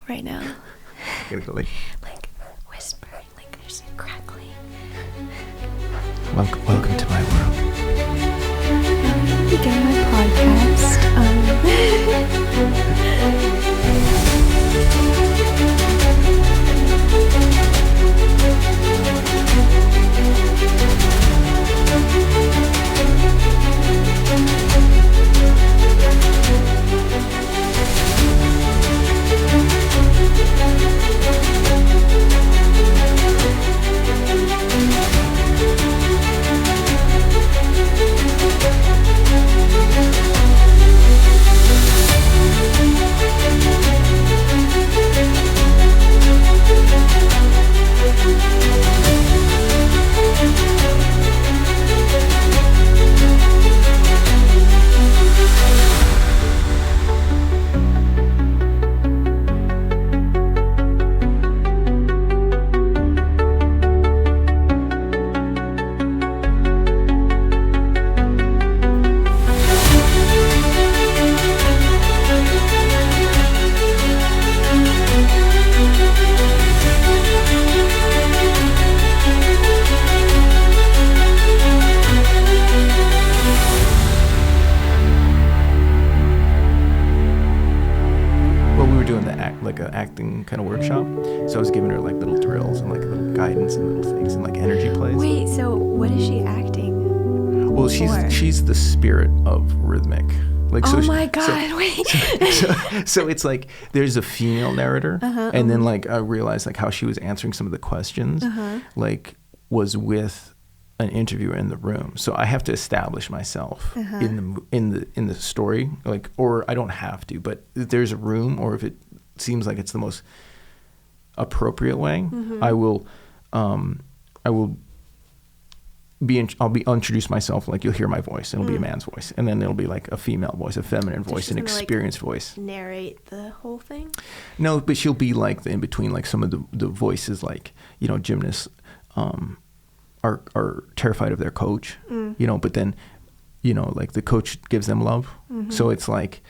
right now. You're gonna go like Whispering, like there's a crackling. welcome to my world. Begin my podcast. Acting kind of workshop, so I was giving her like little drills and like little guidance and little things and like energy plays. Wait, so what is she acting? Well, she's the spirit of Rhythmic. Like, oh so my God! Wait. So it's like there's a female narrator, and then like I realized like how she was answering some of the questions, like was with an interviewer in the room. So I have to establish myself in the story, like, or I don't have to, but if there's a room, or if it seems like it's the most appropriate way, I'll introduce myself, like you'll hear my voice, and it'll be a man's voice, and then it'll be like a female voice, a feminine voice, an experienced voice. Narrate the whole thing? No, but she'll be like the in between, like some of the voices, like, you know, gymnasts are terrified of their coach, you know, but then, you know, like the coach gives them love. So it's like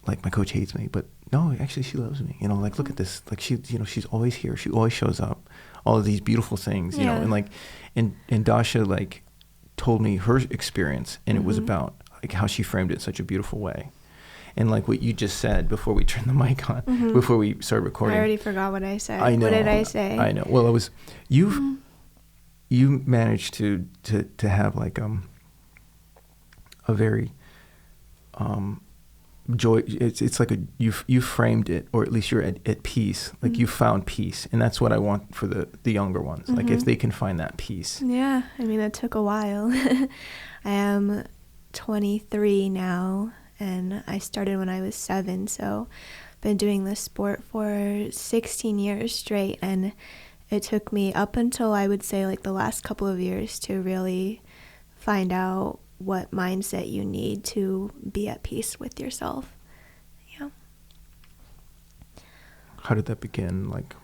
my coach hates me, but no, actually she loves me, you know, like look at this, like she, you know, she's always here, she always shows up, all of these beautiful things, you know, and like and Dasha like told me her experience, and it was about like how she framed it in such a beautiful way. And like what you just said before we turned the mic on, before we started recording, I already forgot what I said. I know, what did I say? I know. Well, it was you managed to have like a very joy. It's like you framed it, or at least you're at peace, like you found peace, and that's what I want for the younger ones, like if they can find that peace. Yeah, I mean, it took a while. I am 23 now, and I started when I was 7, so I've been doing this sport for 16 years straight, and it took me up until I would say like the last couple of years to really find out what mindset you need to be at peace with yourself. Yeah. How did that begin? Like,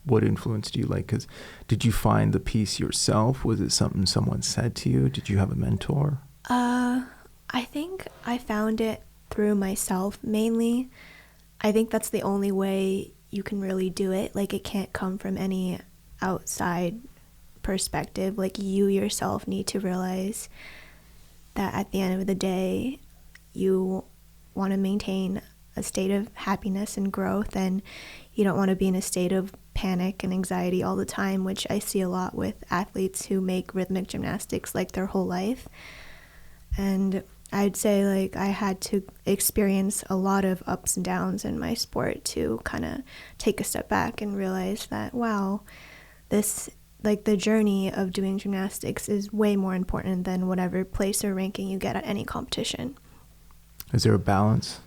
what influenced you? Like, cause did you find the peace yourself? Was it something someone said to you? Did you have a mentor? I think I found it through myself mainly. I think that's the only way you can really do it. Like, it can't come from any outside perspective. Like, you yourself need to realize that at the end of the day, you want to maintain a state of happiness and growth, and you don't want to be in a state of panic and anxiety all the time, which I see a lot with athletes who make rhythmic gymnastics like their whole life. And I'd say like I had to experience a lot of ups and downs in my sport to kind of take a step back and realize that, wow, this, like, the journey of doing gymnastics is way more important than whatever place or ranking you get at any competition. Is there a balance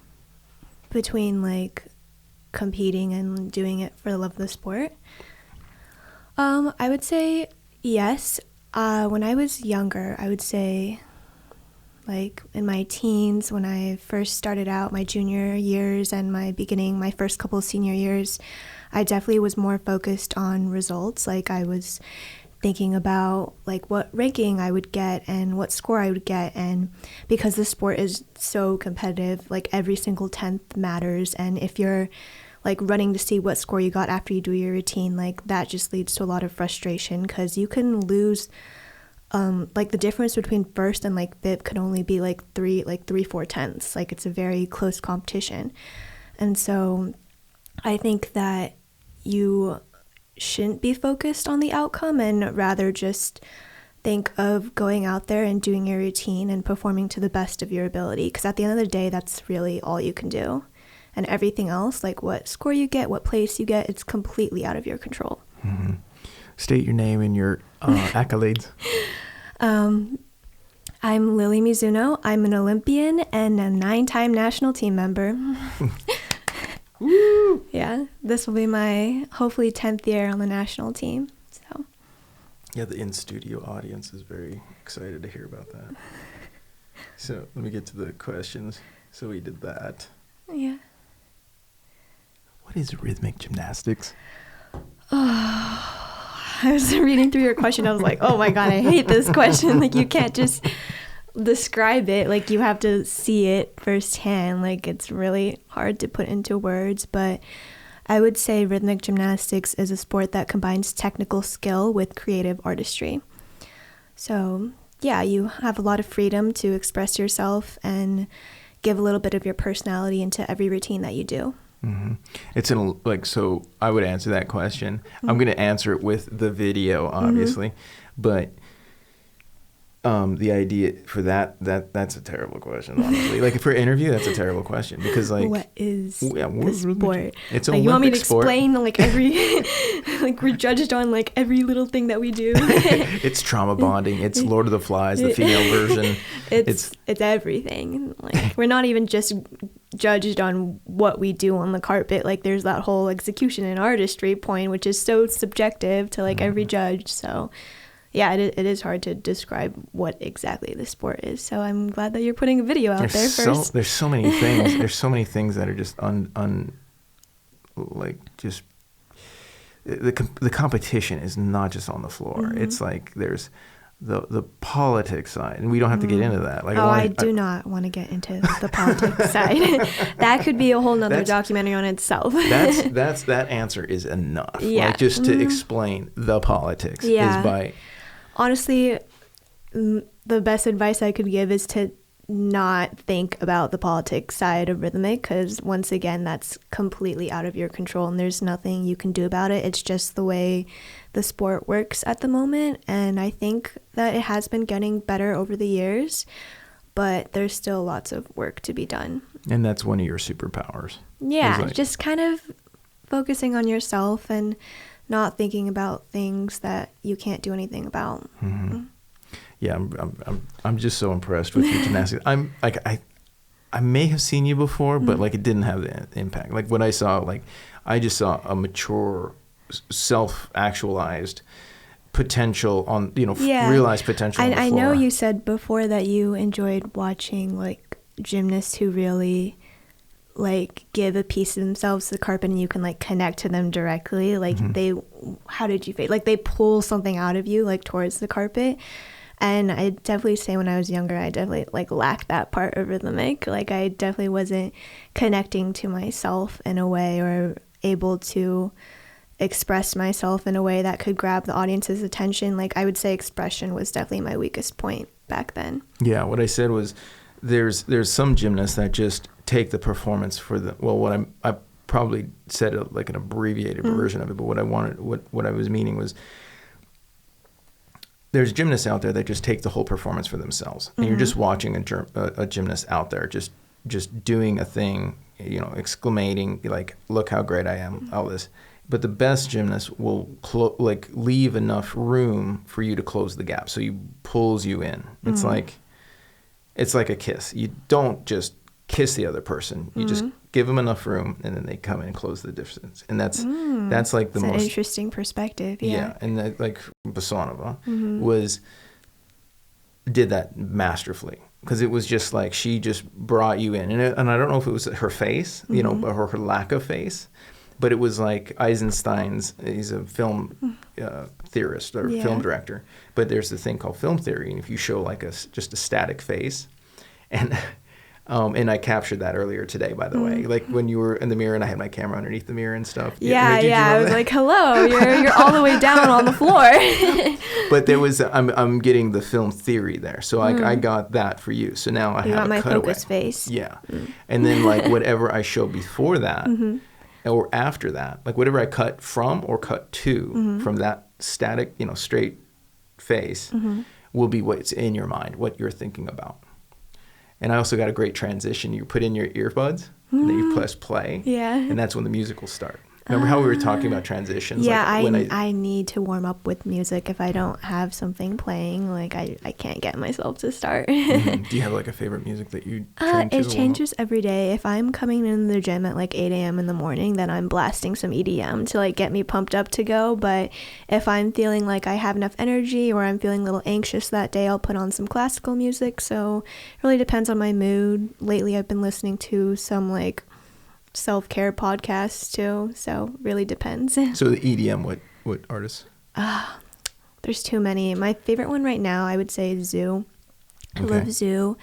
between like competing and doing it for the love of the sport? I would say yes. When I was younger, I would say like in my teens, when I first started out, my junior years and my first couple of senior years, I definitely was more focused on results. Like, I was thinking about like what ranking I would get and what score I would get, and because the sport is so competitive, like every single 10th matters, and if you're like running to see what score you got after you do your routine, like that just leads to a lot of frustration because you can lose like the difference between first and like fifth could only be like 3-4 tenths. Like it's a very close competition. And so I think that you shouldn't be focused on the outcome and rather just think of going out there and doing your routine and performing to the best of your ability, because at the end of the day, that's really all you can do. And everything else, like what score you get, what place you get, it's completely out of your control. Mm-hmm. State your name and your accolades. I'm Lili Mizuno. I'm an Olympian and a 9-time national team member. Woo! Yeah, this will be my hopefully 10th year on the national team. So. Yeah, the in-studio audience is very excited to hear about that. So let me get to the questions. So we did that. Yeah. What is rhythmic gymnastics? I was reading through your question. I was like, oh my God, I hate this question. Like, you can't just describe it. Like, you have to see it firsthand. Like, it's really hard to put into words. But I would say rhythmic gymnastics is a sport that combines technical skill with creative artistry. So, yeah, you have a lot of freedom to express yourself and give a little bit of your personality into every routine that you do. Mm-hmm. It's in like, so I would answer that question. Mm-hmm. I'm going to answer it with the video, obviously, but the idea for that's a terrible question, honestly. Like for an interview, that's a terrible question because like, what is the sport? It's an like, Olympic you want me to sport. explain like every, like we're judged on like every little thing that we do. It's trauma bonding. It's Lord of the Flies, the female version. It's everything. Like we're not even just judged on what we do on the carpet. Like there's that whole execution and artistry point, which is so subjective to like every judge. So yeah, it is hard to describe what exactly the sport is. So I'm glad that you're putting a video out there first. There's so many things. There's so many things that are just like just the competition is not just on the floor. Mm-hmm. It's like there's the politics side, and we don't have to get into that. Like, I do not want to get into the politics side. That could be a whole nother documentary on itself. That answer is enough. Yeah. Like just to explain the politics is by. Honestly, the best advice I could give is to not think about the politics side of rhythmic, because once again, that's completely out of your control and there's nothing you can do about it. It's just the way the sport works at the moment, and I think that it has been getting better over the years, but there's still lots of work to be done. And that's one of your superpowers. Yeah, just kind of focusing on yourself and not thinking about things that you can't do anything about. Mm-hmm. Yeah, I'm just so impressed with your gymnastics. I'm like I may have seen you before, but like it didn't have the impact. Like when I saw, like I just saw a mature, self-actualized potential on, realized potential on the floor. I know you said before that you enjoyed watching like gymnasts who really like give a piece of themselves to the carpet and you can like connect to them directly. Like how did you feel? Like they pull something out of you like towards the carpet. And I definitely say when I was younger, I definitely like lacked that part of rhythmic. Like I definitely wasn't connecting to myself in a way or able to express myself in a way that could grab the audience's attention. Like I would say expression was definitely my weakest point back then. Yeah, what I said was there's some gymnasts that just take the performance for the, well, I probably said it like an abbreviated version of it, but what I was meaning was there's gymnasts out there that just take the whole performance for themselves. And you're just watching a gymnast out there just doing a thing, exclamating like, look how great I am, all this. But the best gymnast will leave enough room for you to close the gap. So he pulls you in. It's like a kiss. You don't just kiss the other person. You just give them enough room, and then they come in and close the distance. And that's like the most an interesting perspective. Yeah, and like Bassanova did that masterfully, because it was just like she just brought you in, and I don't know if it was her face, or her lack of face. But it was like Eisenstein's, he's a film theorist or film director. But there's the thing called film theory. And if you show like just a static face, and And I captured that earlier today, by the way. Like when you were in the mirror and I had my camera underneath the mirror and stuff. Yeah. I was like, hello, you're all the way down on the floor. But there was, I'm getting the film theory there. So like I got that for you. So now I have a my cutaway. focus face. Yeah. And then like whatever I show before that or after that, like whatever I cut from or cut to from that static, straight face will be what's in your mind, what you're thinking about. And I also got a great transition. You put in your earbuds, and then you press play, and that's when the music will start. Remember how we were talking about transitions? Yeah, like I need to warm up with music. If I don't have something playing, like I can't get myself to start. Do you have like a favorite music that you train to? It changes every day. If I'm coming in the gym at like 8 a.m. in the morning, then I'm blasting some EDM to like get me pumped up to go. But if I'm feeling like I have enough energy or I'm feeling a little anxious that day, I'll put on some classical music. So it really depends on my mood. Lately, I've been listening to some like self-care podcasts too, so really depends. So the EDM, what artists? There's too many. My favorite one right now I would say is Zoo. I love Zoo.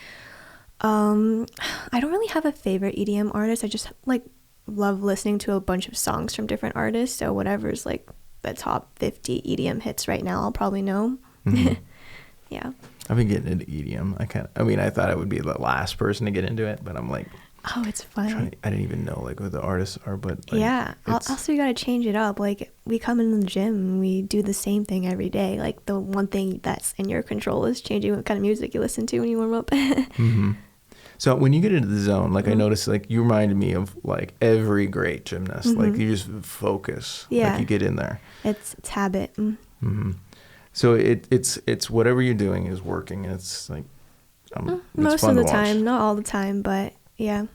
I don't really have a favorite EDM artist. I just like love listening to a bunch of songs from different artists, so whatever's like the top 50 EDM hits right now I'll probably know. Yeah, I've been getting into EDM. I thought I would be the last person to get into it, but I'm like, oh, it's fun. I didn't even know like who the artists are, but like, yeah. Also, you gotta change it up. Like we come in the gym, and we do the same thing every day. Like the one thing that's in your control is changing what kind of music you listen to when you warm up. So when you get into the zone, like I noticed, like you reminded me of like every great gymnast. Like you just focus. Yeah. Like you get in there. It's habit. So it's whatever you're doing is working, and it's like it's most fun of the to watch. time, not all the time, but yeah.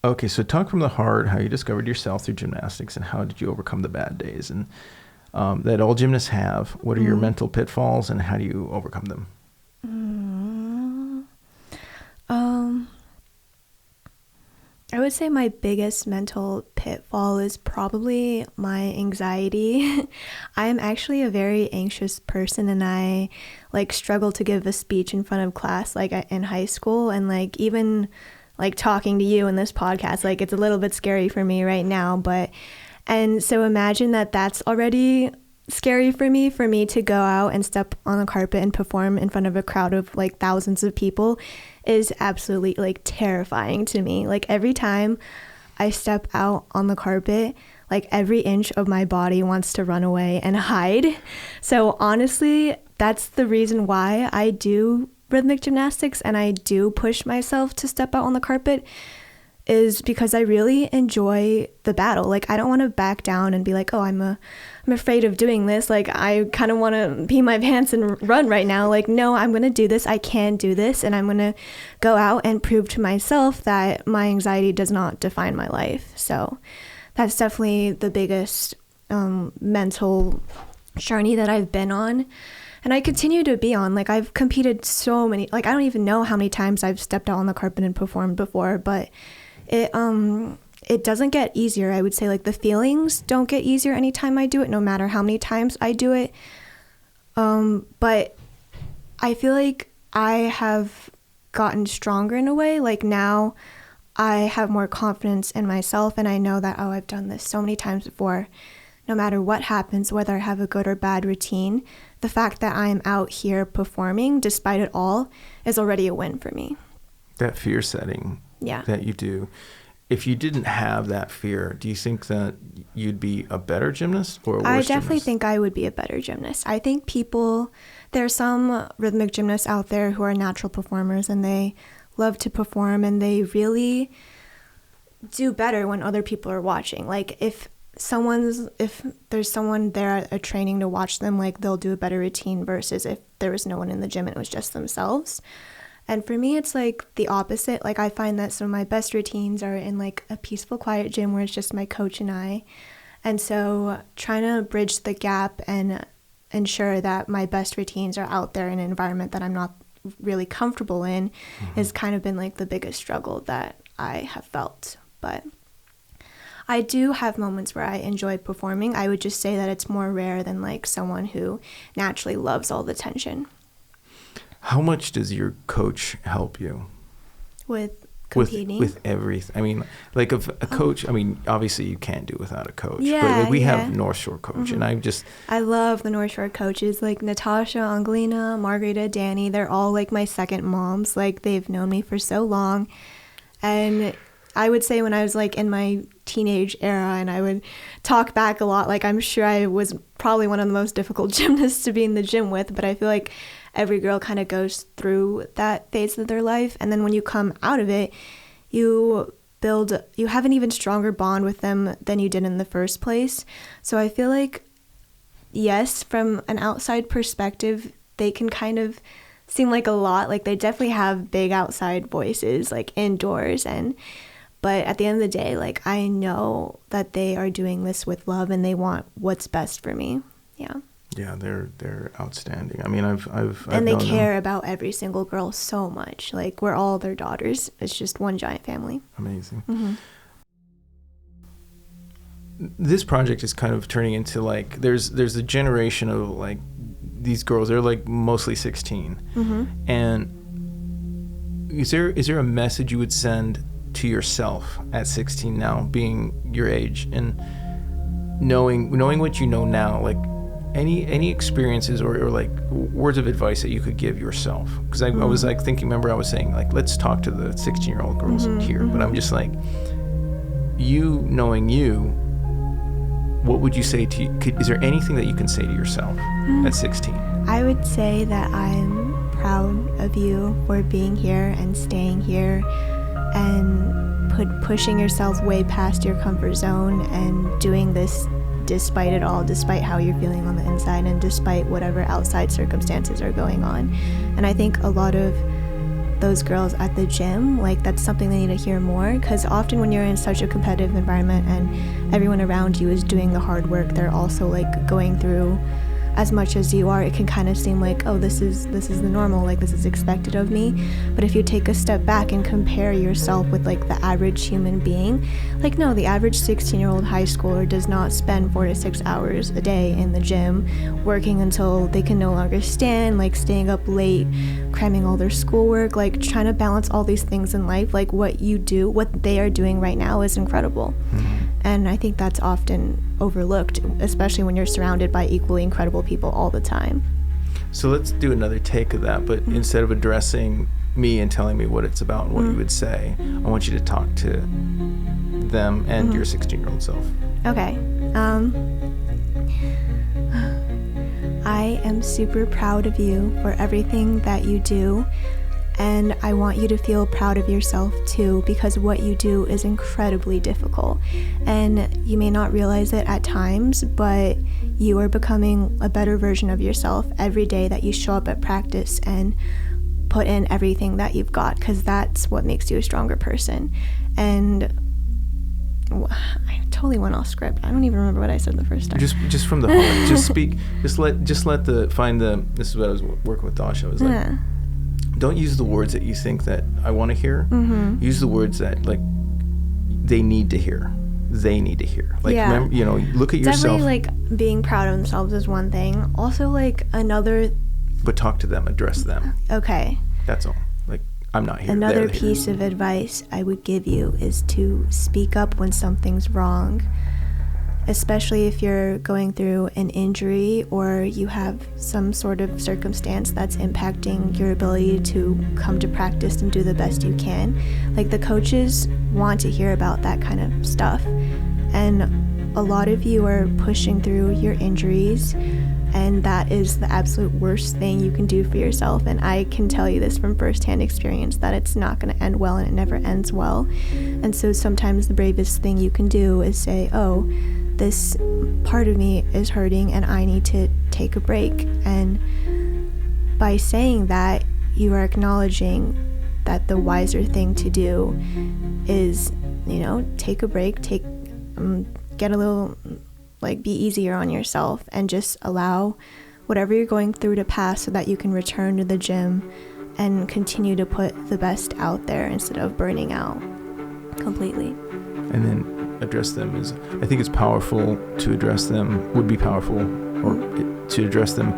Okay, so talk from the heart, how you discovered yourself through gymnastics, and how did you overcome the bad days, and that all gymnasts have. What are your mental pitfalls, and how do you overcome them? I would say my biggest mental pitfall is probably my anxiety. I am actually a very anxious person, and I like struggle to give a speech in front of class like in high school, and like even like talking to you in this podcast, like it's a little bit scary for me right now, and so imagine that that's already scary for me to go out and step on the carpet and perform in front of a crowd of like thousands of people is absolutely like terrifying to me. Like every time I step out on the carpet, like every inch of my body wants to run away and hide. So honestly, that's the reason why I do rhythmic gymnastics and I do push myself to step out on the carpet, is because I really enjoy the battle. Like I don't want to back down and be like, oh, I'm afraid of doing this. Like I kind of want to pee my pants and run right now. Like, no, I'm going to do this. I can do this. And I'm going to go out and prove to myself that my anxiety does not define my life. So that's definitely the biggest mental journey that I've been on. And I continue to be on. Like I've competed so many, like I don't even know how many times I've stepped out on the carpet and performed before, but it doesn't get easier. I would say like the feelings don't get easier anytime I do it, no matter how many times I do it. But I feel like I have gotten stronger in a way. Like now I have more confidence in myself, and I know that, oh, I've done this so many times before. No matter what happens, whether I have a good or bad routine, the fact that I am out here performing despite it all is already a win for me. That fear setting that you do, if you didn't have that fear, do you think that you'd be a better gymnast or a worse I definitely gymnast? think I would be a better gymnast. I think there are some rhythmic gymnasts out there who are natural performers, and they love to perform, and they really do better when other people are watching. Like if there's someone there at a training to watch them, like they'll do a better routine versus if there was no one in the gym and it was just themselves. And for me, it's like the opposite. Like I find that some of my best routines are in like a peaceful, quiet gym where it's just my coach and I. And so trying to bridge the gap and ensure that my best routines are out there in an environment that I'm not really comfortable in has kind of been like the biggest struggle that I have felt. But I do have moments where I enjoy performing. I would just say that it's more rare than like someone who naturally loves all the tension. How much does your coach help you? With competing? With everything. I mean, like a coach, I mean, obviously you can't do without a coach. Yeah, but like we have North Shore coach, and I love the North Shore coaches, like Natasha, Angelina, Margarita, Danny. They're all like my second moms. Like they've known me for so long. And I would say when I was like in my teenage era and I would talk back a lot, like I'm sure I was probably one of the most difficult gymnasts to be in the gym with, but I feel like every girl kind of goes through that phase of their life. And then when you come out of it, you have an even stronger bond with them than you did in the first place. So I feel like, yes, from an outside perspective, they can kind of seem like a lot. Like they definitely have big outside voices, like indoors. But at the end of the day, like I know that they are doing this with love and they want what's best for me. Yeah. Yeah, they're outstanding. I mean, I've and they care about every single girl so much. Like we're all their daughters. It's just one giant family. Amazing. Mm-hmm. This project is kind of turning into like there's a generation of like these girls. They're like mostly 16. Mm-hmm. And is there a message you would send to yourself at 16 now, being your age and knowing what you know now, like any experiences or like words of advice that you could give yourself? Because I was like thinking, remember I was saying like let's talk to the 16-year-old girls here, but I'm just like, you knowing you, what would you say to you? Is there anything that you can say to yourself at 16? I would say that I'm proud of you for being here and staying here and pushing yourself way past your comfort zone and doing this despite it all, despite how you're feeling on the inside and despite whatever outside circumstances are going on. And I think a lot of those girls at the gym, like that's something they need to hear more, because often when you're in such a competitive environment and everyone around you is doing the hard work, they're also like going through as much as you are. It can kind of seem like, oh, this is the normal, like this is expected of me. But if you take a step back and compare yourself with like the average human being, like no, the average 16-year-old high schooler does not spend 4 to 6 hours a day in the gym working until they can no longer stand, like staying up late, cramming all their schoolwork, like trying to balance all these things in life. Like what they are doing right now is incredible. And I think that's often overlooked, especially when you're surrounded by equally incredible people all the time. So let's do another take of that, but instead of addressing me and telling me what it's about and what you would say, I want you to talk to them and your 16-year-old self. Okay. I am super proud of you for everything that you do. And I want you to feel proud of yourself too, because what you do is incredibly difficult. And you may not realize it at times, but you are becoming a better version of yourself every day that you show up at practice and put in everything that you've got, because that's what makes you a stronger person. And I totally went off script. I don't even remember what I said the first time. Just from the heart. Just speak. Just let this is what I was working with Dasha. I was like, don't use the words that you think that I want to hear. Use the words that like they need to hear. They need to hear. Like, remember, look at yourself. Definitely, like being proud of themselves is one thing. Also, like another. But talk to them. Address them. Okay. That's all. Like, I'm not here. Another piece of advice I would give you is to speak up when something's wrong. Especially if you're going through an injury or you have some sort of circumstance that's impacting your ability to come to practice and do the best you can. Like the coaches want to hear about that kind of stuff. And a lot of you are pushing through your injuries, and that is the absolute worst thing you can do for yourself. And I can tell you this from firsthand experience that it's not going to end well, and it never ends well. And so sometimes the bravest thing you can do is say, oh, this part of me is hurting and I need to take a break. And by saying that, you are acknowledging that the wiser thing to do is, take a break, get a little, like, be easier on yourself and just allow whatever you're going through to pass so that you can return to the gym and continue to put the best out there instead of burning out completely. And then address them I think it's powerful to address them, would be powerful, or to address them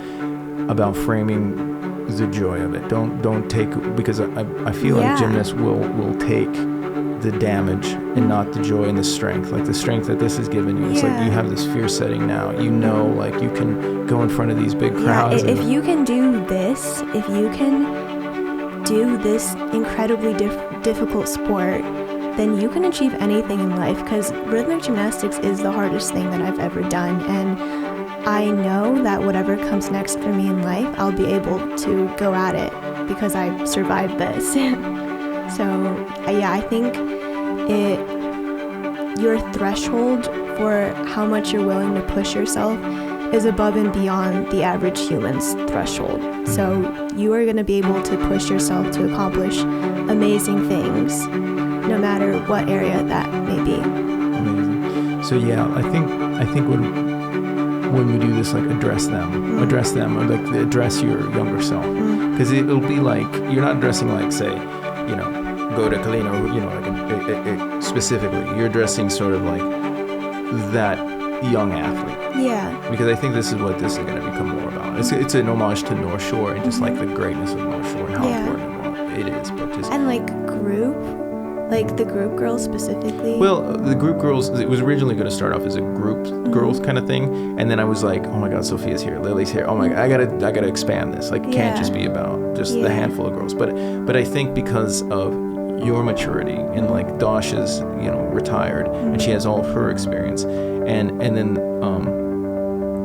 about framing the joy of it. Don't take, because I feel like gymnasts will take the damage and not the joy and the strength, like the strength that this has given you. It's like you have this fear setting now, you know, like you can go in front of these big crowds. If you can do this, if you can do this incredibly difficult sport, then you can achieve anything in life, because rhythmic gymnastics is the hardest thing that I've ever done, and I know that whatever comes next for me in life, I'll be able to go at it because I survived this. So I think your threshold for how much you're willing to push yourself is above and beyond the average human's threshold. So you are going to be able to push yourself to accomplish amazing things, no matter what area that may be. Amazing. So I think when we do this, like address them, or like address your younger self, because it'll be like you're not addressing, like, say, you know, go to Kalina, or, you know, like specifically, you're addressing sort of like that young athlete. Yeah. Because I think this is what this is going to become more about. It's an homage to North Shore and just like the greatness of North Shore and how important it is, but just and like group. Like the group girls specifically? Well, the group girls, it was originally going to start off as a group girls kind of thing. And then I was like, oh my God, Sophia's here, Lili's here. Oh my God, I gotta expand this. Like, it can't just be about just the handful of girls. But I think because of your maturity and like Dasha's, you know, retired and she has all of her experience. And then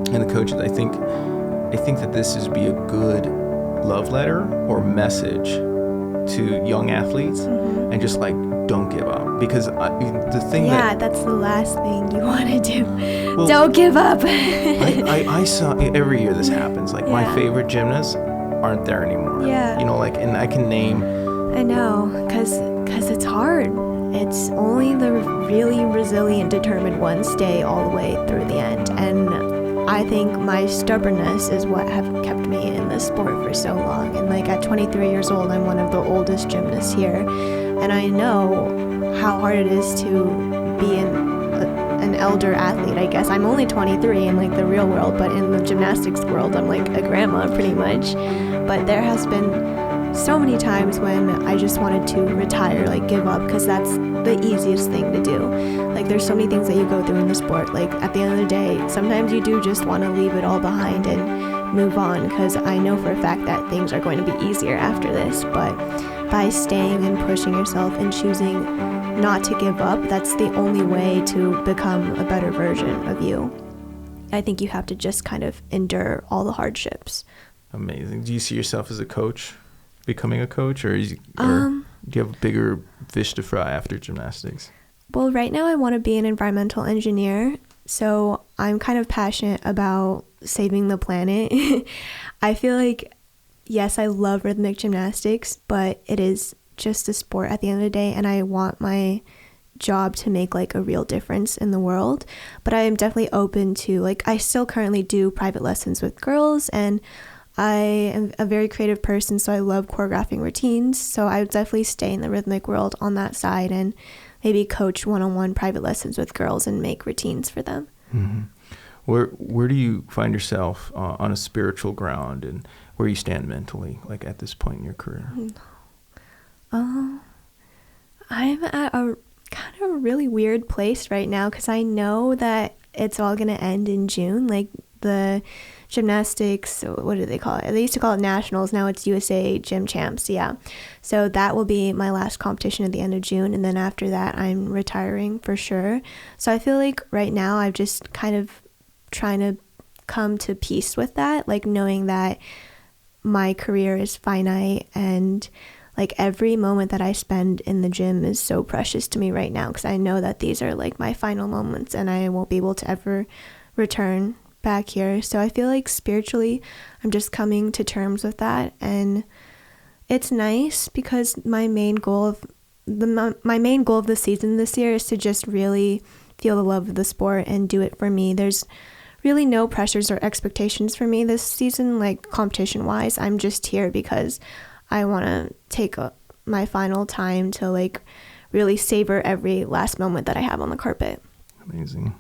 the coaches, I think that this is be a good love letter or message to young athletes and just like, don't give up, because the thing that's the last thing you want to do. Well, don't give up. I saw every year this happens. Like my favorite gymnasts aren't there anymore. Yeah. You know, like, and I can name. I know, because it's hard. It's only the really resilient, determined ones stay all the way through the end. And I think my stubbornness is what have kept me in this sport for so long. And like at 23 years old, I'm one of the oldest gymnasts here. And I know how hard it is to be an elder athlete, I guess. I'm only 23 in like the real world, but in the gymnastics world, I'm like a grandma pretty much. But there has been so many times when I just wanted to retire, like give up, because that's the easiest thing to do. Like there's so many things that you go through in the sport. Like at the end of the day, sometimes you do just want to leave it all behind and move on, because I know for a fact that things are going to be easier after this. But by staying and pushing yourself and choosing not to give up, that's the only way to become a better version of you. I think you have to just kind of endure all the hardships. Amazing. Do you see yourself as a coach, becoming a coach, or do you have a bigger fish to fry after gymnastics? Well, right now I want to be an environmental engineer, so I'm kind of passionate about saving the planet. I feel like, yes, I love rhythmic gymnastics, but it is just a sport at the end of the day, and I want my job to make like a real difference in the world. But I am definitely open to, like, I still currently do private lessons with girls, and I am a very creative person, so I love choreographing routines. So I would definitely stay in the rhythmic world on that side and maybe coach one-on-one private lessons with girls and make routines for them. Mm-hmm. Where do you find yourself on a spiritual ground, and where you stand mentally, like at this point in your career? I'm at a kind of a really weird place right now, because I know that it's all going to end in June. Like the gymnastics, what do they call it? They used to call it nationals. Now it's USA Gym Champs. Yeah. So that will be my last competition at the end of June. And then after that, I'm retiring for sure. So I feel like right now I've just kind of trying to come to peace with that, like knowing that my career is finite, and like every moment that I spend in the gym is so precious to me right now, because I know that these are like my final moments and I won't be able to ever return back here. So I feel like spiritually I'm just coming to terms with that, and it's nice because my main goal of the season this year is to just really feel the love of the sport and do it for me. There's really no pressures or expectations for me this season, like competition wise. I'm just here because I want to take my final time to like really savor every last moment that I have on the carpet. Amazing.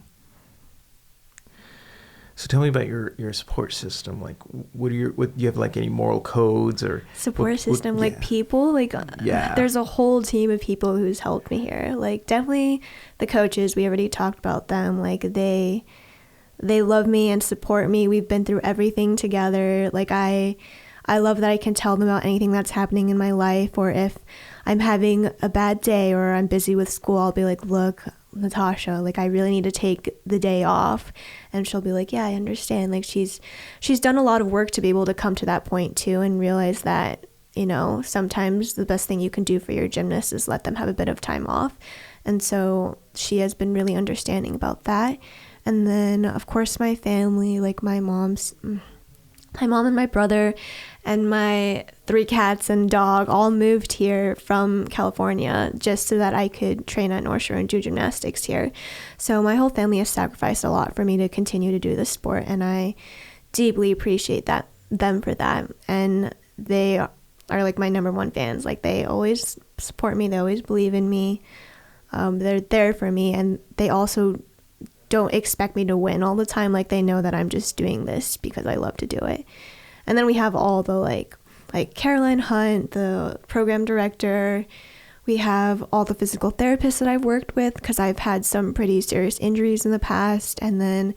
So tell me about your support system. Like, what do you have like any moral codes or support system? Like people, like there's a whole team of people who's helped me here. Like definitely the coaches. We already talked about them. Like they love me and support me. We've been through everything together. Like I love that I can tell them about anything that's happening in my life, or if I'm having a bad day or I'm busy with school, I'll be like, look, Natasha, like I really need to take the day off. And she'll be like, yeah, I understand. Like she's done a lot of work to be able to come to that point too, and realize that, you know, sometimes the best thing you can do for your gymnast is let them have a bit of time off. And so she has been really understanding about that. And then of course my family, like my mom and my brother and my 3 cats and dog all moved here from California just so that I could train at North Shore and do gymnastics here. So my whole family has sacrificed a lot for me to continue to do this sport, and I deeply appreciate them for that. And they are like my number one fans. Like they always support me. They always believe in me. They're there for me, and they also don't expect me to win all the time. Like they know that I'm just doing this because I love to do it. And then we have all the like Caroline Hunt, the program director. We have all the physical therapists that I've worked with because I've had some pretty serious injuries in the past. And then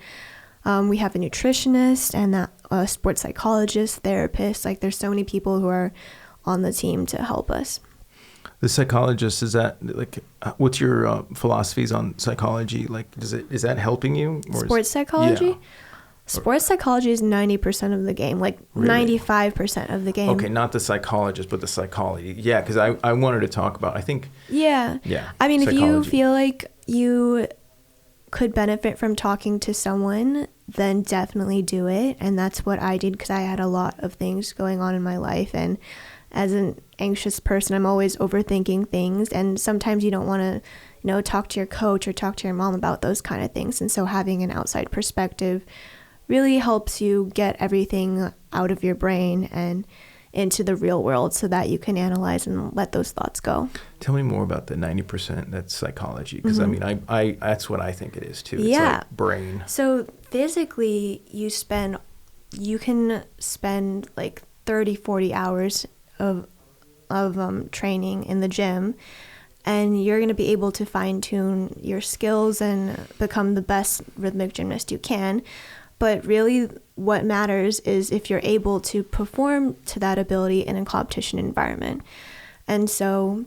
we have a nutritionist and a sports psychologist, therapist. Like there's so many people who are on the team to help us. The psychologist, is that like, what's your philosophies on psychology? Like, is that helping you? Or sports psychology? Yeah. Sports psychology is 90% of the game, like really? 95% of the game. Okay, not the psychologist, but the psychology. Yeah, because I wanted to talk about, I think. Yeah. I mean, psychology. If you feel like you could benefit from talking to someone, then definitely do it. And that's what I did because I had a lot of things going on in my life. And as an anxious person, I'm always overthinking things. And sometimes you don't want to, you know, talk to your coach or talk to your mom about those kind of things. And so having an outside perspective really helps you get everything out of your brain and into the real world so that you can analyze and let those thoughts go. Tell me more about the 90% that's psychology, because I mean, I that's what I think it is too. It's like brain. So physically, you can spend like 30-40 hours of training in the gym, and you're going to be able to fine-tune your skills and become the best rhythmic gymnast you can. But really what matters is if you're able to perform to that ability in a competition environment. And so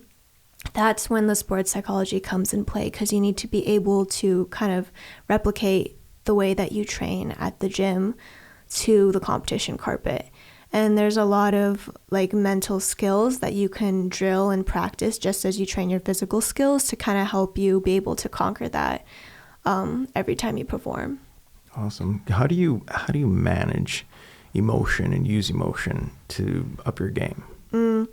that's when the sports psychology comes in play, because you need to be able to kind of replicate the way that you train at the gym to the competition carpet. And there's a lot of like mental skills that you can drill and practice just as you train your physical skills to kind of help you be able to conquer that every time you perform. Awesome. How do you manage emotion and use emotion to up your game?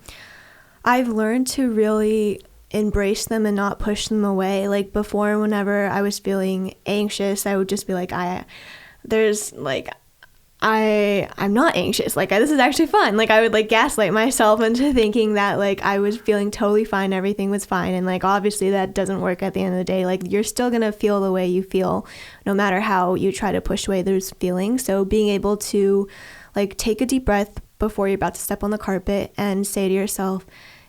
I've learned to really embrace them and not push them away. Like before, whenever I was feeling anxious, I would just be like, I'm not anxious. Like, this is actually fun. Like, I would like gaslight myself into thinking that like I was feeling totally fine, everything was fine. And like, obviously that doesn't work at the end of the day. Like, you're still going to feel the way you feel no matter how you try to push away those feelings. So being able to like take a deep breath before you're about to step on the carpet and say to yourself,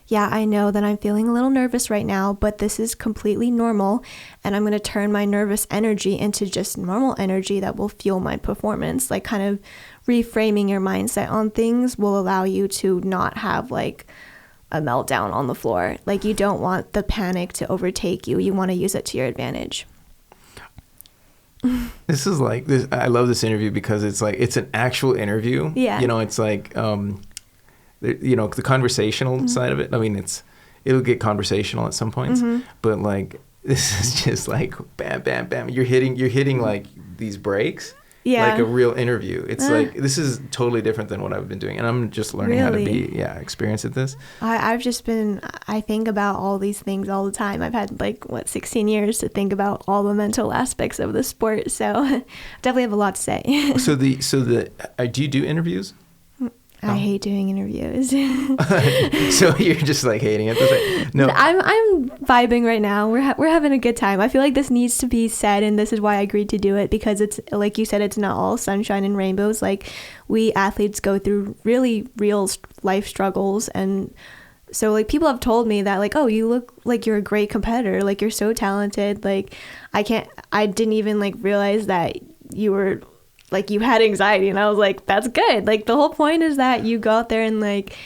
yeah, I know that I'm feeling a little nervous right now, but this is completely normal, and I'm going to turn my nervous energy into just normal energy that will fuel my performance. Like, kind of reframing your mindset on things will allow you to not have like a meltdown on the floor. Like, you don't want the panic to overtake you. You want to use it to your advantage. This is like this. I love this interview because it's like it's an actual interview. Yeah. You know, it's like you know, the conversational side of it. I mean, it'll get conversational at some points, but like this is just like bam, bam, bam. You're hitting like these breaks. Yeah. Like a real interview. It's like, this is totally different than what I've been doing. And I'm just learning how to be, experience at this. I think about all these things all the time. I've had 16 years to think about all the mental aspects of the sport. So definitely have a lot to say. So do you do interviews? I hate doing interviews. So you're just like hating it? No, I'm vibing right now. We're having a good time. I feel like this needs to be said, and this is why I agreed to do it, because it's like you said, it's not all sunshine and rainbows. Like, we athletes go through really real life struggles, and so like people have told me that like, oh, you look like you're a great competitor, like you're so talented. Like I didn't even like realize that you were like you had anxiety, and I was like, that's good. Like the whole point is that you go out there and like,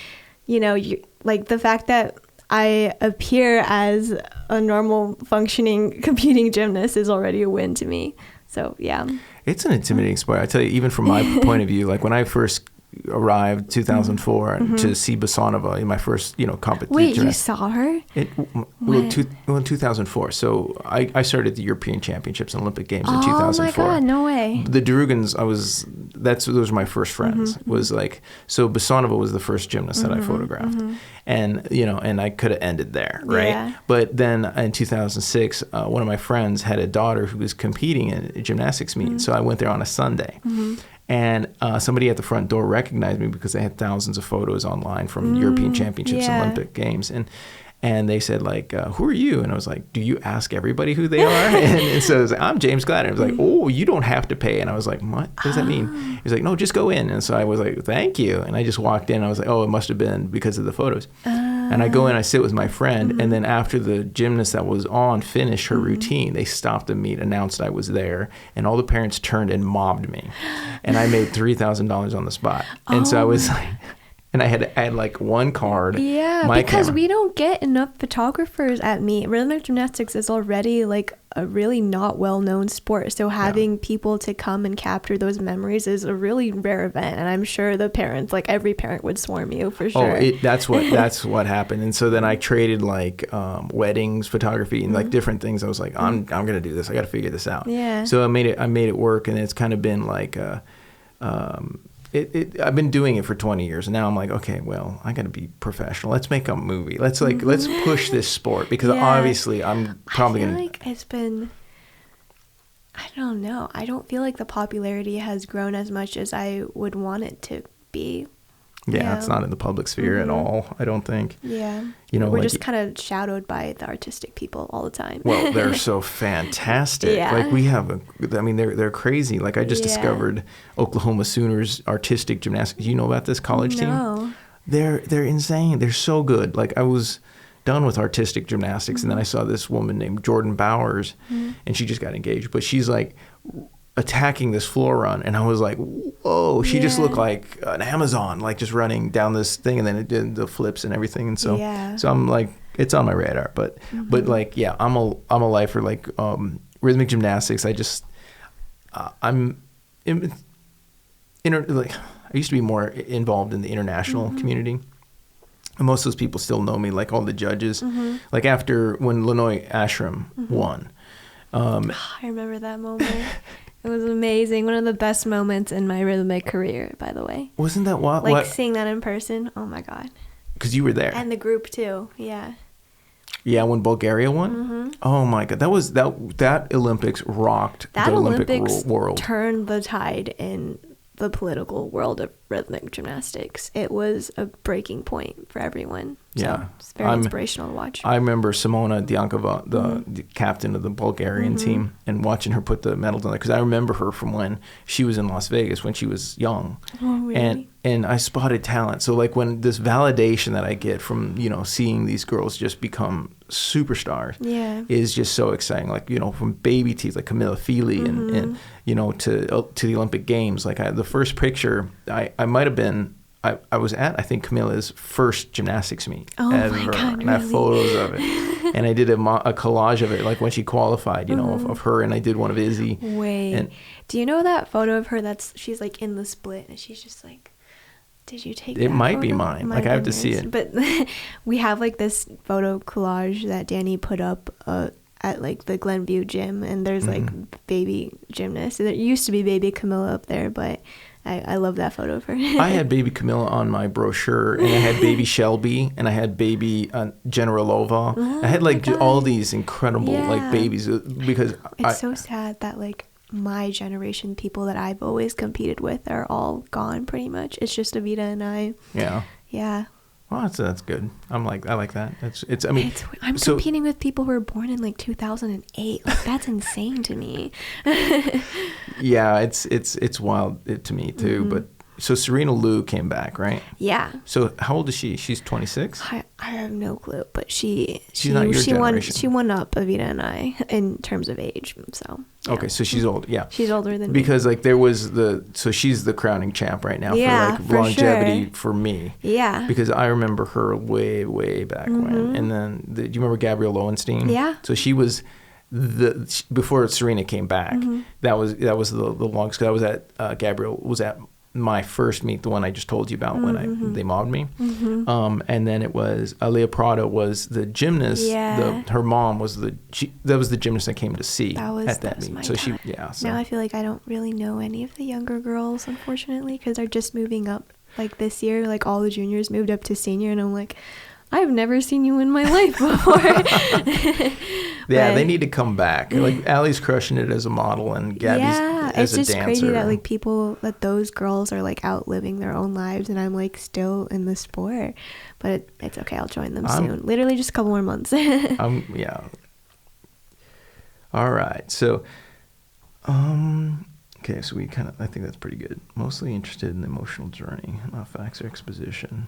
you know, you like the fact that I appear as a normal functioning competing gymnast is already a win to me. So yeah, it's an intimidating sport. I tell you, even from my point of view, like when I first arrived 2004 to see Bassanova in my first competition. Wait, you saw her? In 2004. So I started the European Championships and Olympic Games in 2004. Oh my god, no way. The Darugans, those were my first friends. Was like, so Bassanova was the first gymnast that I photographed, and and I could have ended there, right? Yeah. But then in 2006, one of my friends had a daughter who was competing in a gymnastics meet, so I went there on a Sunday. And somebody at the front door recognized me because they had thousands of photos online from European Championships and Olympic Games. And they said, like, who are you? And I was like, do you ask everybody who they are? and so I was like, I'm James Gladden. I was like, oh, you don't have to pay. And I was like, what does that mean? He was like, no, just go in. And so I was like, thank you. And I just walked in. I was like, oh, it must have been because of the photos. And I go in, I sit with my friend. And then after the gymnast that was on finished her routine, they stopped the meet, announced I was there. And all the parents turned and mobbed me. And I made $3,000 on the spot. And so I was like... And I had like one card. Yeah, because we don't get enough photographers at meet. Rhythmic gymnastics is already like a really not well-known sport. So having people to come and capture those memories is a really rare event. And I'm sure the parents, like every parent would swarm you for sure. Oh, that's what happened. And so then I traded like weddings, photography, and like different things. I was like, I'm going to do this. I got to figure this out. Yeah. So I made it work. And it's kind of been like... I've been doing it for 20 years, and now I'm like, okay, well, I got to be professional. Let's make a movie. Let's push this sport, because obviously I'm probably going to... I feel like it's been... I don't know. I don't feel like the popularity has grown as much as I would want it to be. Yeah, it's not in the public sphere at all, I don't think. Yeah. We're like, just kind of shadowed by the artistic people all the time. Well, they're so fantastic. Yeah. Like they're crazy. Like I just discovered Oklahoma Sooners artistic gymnastics. You know about this college team? They're insane. They're so good. Like I was done with artistic gymnastics, and then I saw this woman named Jordan Bowers, and she just got engaged. But she's like attacking this floor run, and I was like, whoa, she just looked like an Amazon, like just running down this thing, and then it did the flips and everything. And so so I'm like, it's on my radar, but like, yeah, I'm a lifer. Like rhythmic gymnastics, I just I'm like, I used to be more involved in the international community. And most of those people still know me, like all the judges. Like after when Linoy Ashram won. I remember that moment. It was amazing. One of the best moments in my rhythmic career, by the way. Wasn't that what? Like seeing that in person. Oh my god. Because you were there. And the group too. Yeah. Yeah, when Bulgaria won. Oh my god, that Olympics rocked that the Olympic Olympics world. Turned the tide in the political world of rhythmic gymnastics. It was a breaking point for everyone. So it's very inspirational to watch. I remember Simona Diankova, the captain of the Bulgarian team, and watching her put the medals on there, because I remember her from when she was in Las Vegas when she was young. Oh, really? And I spotted talent. So like when this validation that I get from, seeing these girls just become superstars is just so exciting. Like, from baby teeth, like Camilla Fili and to the Olympic Games. Like the first picture, I might have been, I was at, I think, Camilla's first gymnastics meet ever. My God, and I have photos of it. And I did a collage of it, like when she qualified, of her, and I did one of Izzy. Wait, do you know that photo of her she's like in the split, and she's just like, did you take that? It might be photo? mine. Like I have to see it. But we have like this photo collage that Danny put up at like the Glenview gym, and there's like baby gymnasts. There used to be baby Camilla up there, but I love that photo of her. I had baby Camilla on my brochure, and I had baby Shelby, and I had baby Generalova. I had like all these incredible like babies, because it's so sad that like my generation people that I've always competed with are all gone pretty much. It's just Avita and I. Yeah. Yeah. Well, that's good. I like that. It's. I mean, I'm competing with people who were born in like 2008. Like, that's insane to me. Yeah, it's wild to me too. Mm-hmm. But so Serena Liu came back, right? Yeah. So how old is she? She's 26. I have no clue, but she's not your generation. She won up Avita and I in terms of age. So yeah. Okay, so she's old. Yeah, she's older than because me. like there was so she's the crowning champ right now for like longevity for me. Yeah. Because I remember her way back when, and then do you remember Gabrielle Lowenstein? Yeah. So she was before Serena came back. That was the longest. Cause I was at Gabrielle was at my first meet, the one I just told you about when they mobbed me. And then it was Leah Prado was the gymnast. Yeah. Her mom was the gymnast I came to see at that meet. So time. So now I feel like I don't really know any of the younger girls, unfortunately, because they're just moving up. Like this year, like all the juniors moved up to senior, and I'm like, I've never seen you in my life before. Yeah, they need to come back. Like Allie's crushing it as a model, and Gabby's as a dancer. It's just crazy that like those girls are like out living their own lives, and I'm like still in the sport. But it's okay. I'll join them soon. Literally just a couple more months. Yeah. All right. So, okay. So I think that's pretty good. Mostly interested in the emotional journey, not facts or exposition.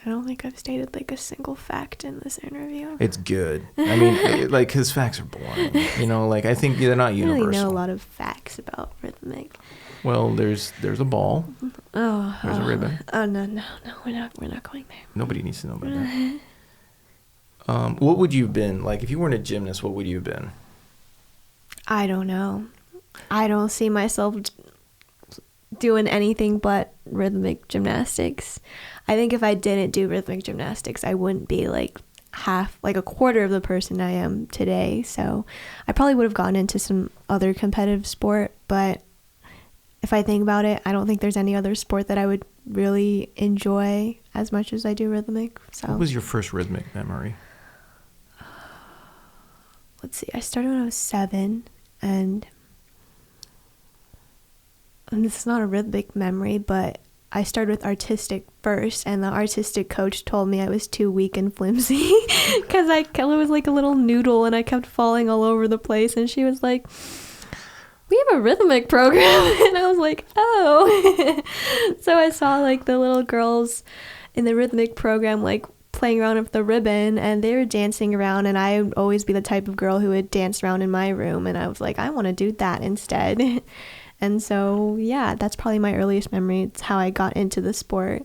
I don't think I've stated like a single fact in this interview. It's good. I mean, like his facts are boring. You know, like I think they're not universal. I really know a lot of facts about Rhythmic. Well, there's a ball. Oh. There's a ribbon. Oh no, we're not going there. Nobody needs to know about that. What would you have been like if you weren't a gymnast? What would you have been? I don't know. I don't see myself doing anything but rhythmic gymnastics. I think if I didn't do rhythmic gymnastics, I wouldn't be like a quarter of the person I am today. So I probably would have gone into some other competitive sport, but if I think about it, I don't think there's any other sport that I would really enjoy as much as I do rhythmic. So what was your first rhythmic memory? Let's see. I started when I was 7, and this is not a rhythmic memory, but I started with artistic first, and the artistic coach told me I was too weak and flimsy because I was like a little noodle and I kept falling all over the place, and she was like, we have a rhythmic program. And I was like, oh. So I saw like the little girls in the rhythmic program like playing around with the ribbon, and they were dancing around, and I would always be the type of girl who would dance around in my room, and I was like, I want to do that instead. And so, yeah, that's probably my earliest memory. It's how I got into the sport.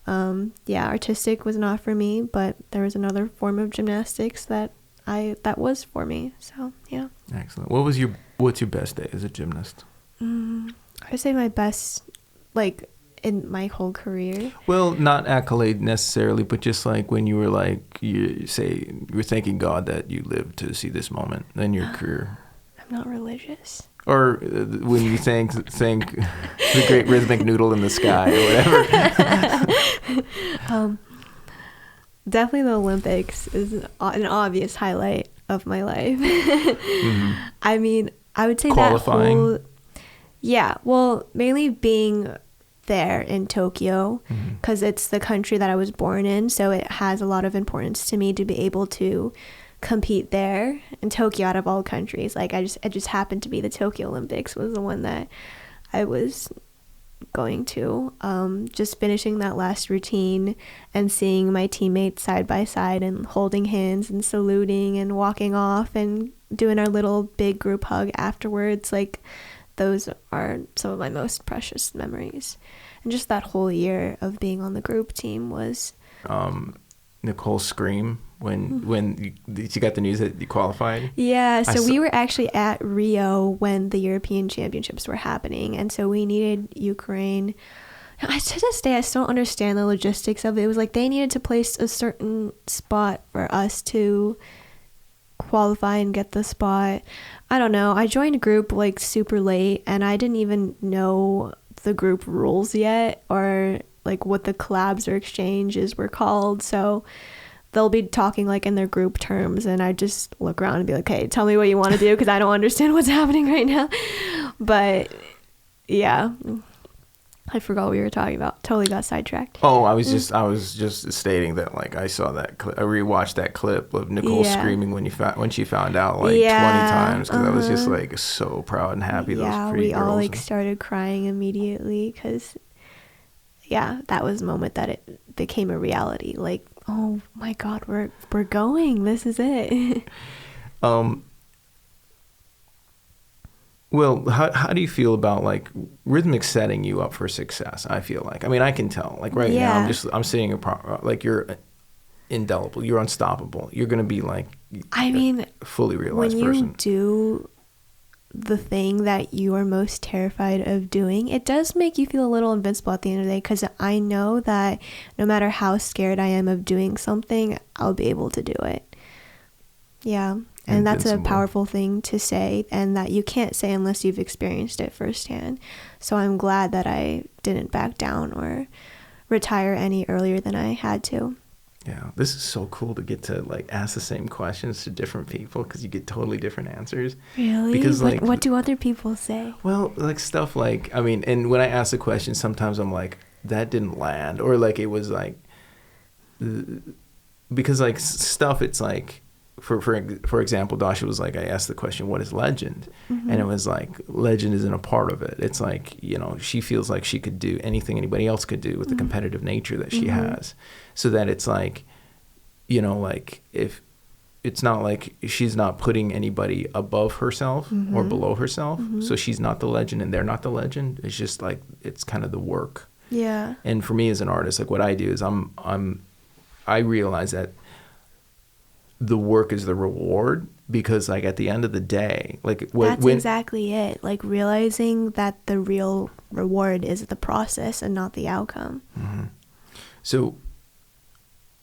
Artistic was not for me, but there was another form of gymnastics that was for me. So, yeah. Excellent. What's your best day as a gymnast? I would say my best, like, in my whole career. Well, not accolade necessarily, but just like when you were like, you were thanking God that you lived to see this moment in your career. I'm not religious. Or when you thank the great rhythmic noodle in the sky or whatever. Definitely the Olympics is an obvious highlight of my life. I mean, I would say qualifying. Mainly being there in Tokyo, because it's the country that I was born in, so it has a lot of importance to me to be able to compete there in Tokyo out of all countries. Like it just happened to be the Tokyo Olympics was the one that I was going to. Just finishing that last routine and seeing my teammates side by side and holding hands and saluting and walking off and doing our little big group hug afterwards, like those are some of my most precious memories. And just that whole year of being on the group team was Nicole's scream when you got the news that you qualified. Yeah, so we were actually at Rio when the European Championships were happening, and so we needed Ukraine. To this day, I still don't understand the logistics of it. It was like they needed to place a certain spot for us to qualify and get the spot. I don't know. I joined a group like super late, and I didn't even know the group rules yet, or like what the collabs or exchanges were called. So they'll be talking like in their group terms, and I just look around and be like, hey, tell me what you want to do, because I don't understand what's happening right now. But yeah, I forgot what we were talking about. Totally got sidetracked. Oh, I was just stating that, like, I saw that I rewatched that clip of Nicole screaming when she found out, like, 20 times, because I was just like so proud and happy. Those pretty we girls. all like started crying immediately, because that was the moment that it became a reality. Like, oh my God, we're going. This is it. Well, how do you feel about, like, Rhythmic setting you up for success? I feel like, I mean, I can tell, like, right now I'm seeing like, you're indelible, you're unstoppable, you're gonna be like, I mean, a fully realized person. When you do the thing that you are most terrified of doing, it does make you feel a little invincible at the end of the day, because I know that no matter how scared I am of doing something, I'll be able to do it. Yeah. And that's a powerful thing to say, and that you can't say unless you've experienced it firsthand. So I'm glad that I didn't back down or retire any earlier than I had to. Yeah, this is so cool to get to, like, ask the same questions to different people, because you get totally different answers. Really? Because, like, what do other people say? Well, like, stuff like, I mean, and when I ask the question, sometimes I'm like, that didn't land, or like it was like, because, like, stuff, it's like, for example, Dasha was like, I asked the question, what is legend? Mm-hmm. And it was like, legend isn't a part of it. It's like, you know, she feels like she could do anything anybody else could do with the competitive nature that she has. So that it's like, you know, like, if it's not like she's not putting anybody above herself or below herself. So she's not the legend and they're not the legend. It's just like, it's kind of the work. Yeah. And for me as an artist, like, what I do is I realize that the work is the reward, because, like, at the end of the day, like, that's exactly it. Like, realizing that the real reward is the process and not the outcome. So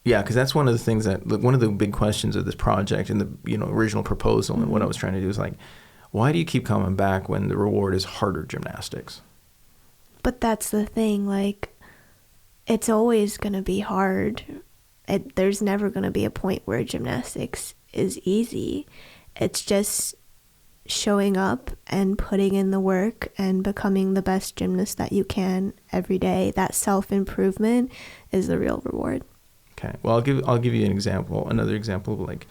yeah, because that's one of the things that, one of the big questions of this project and the, you know, original proposal and what I was trying to do is, like, why do you keep coming back when the reward is harder gymnastics? But that's the thing, like, it's always going to be hard. There's never going to be a point where gymnastics is easy. It's just showing up and putting in the work and becoming the best gymnast that you can every day. That self-improvement is the real reward. Okay. Well, I'll give you another example, like,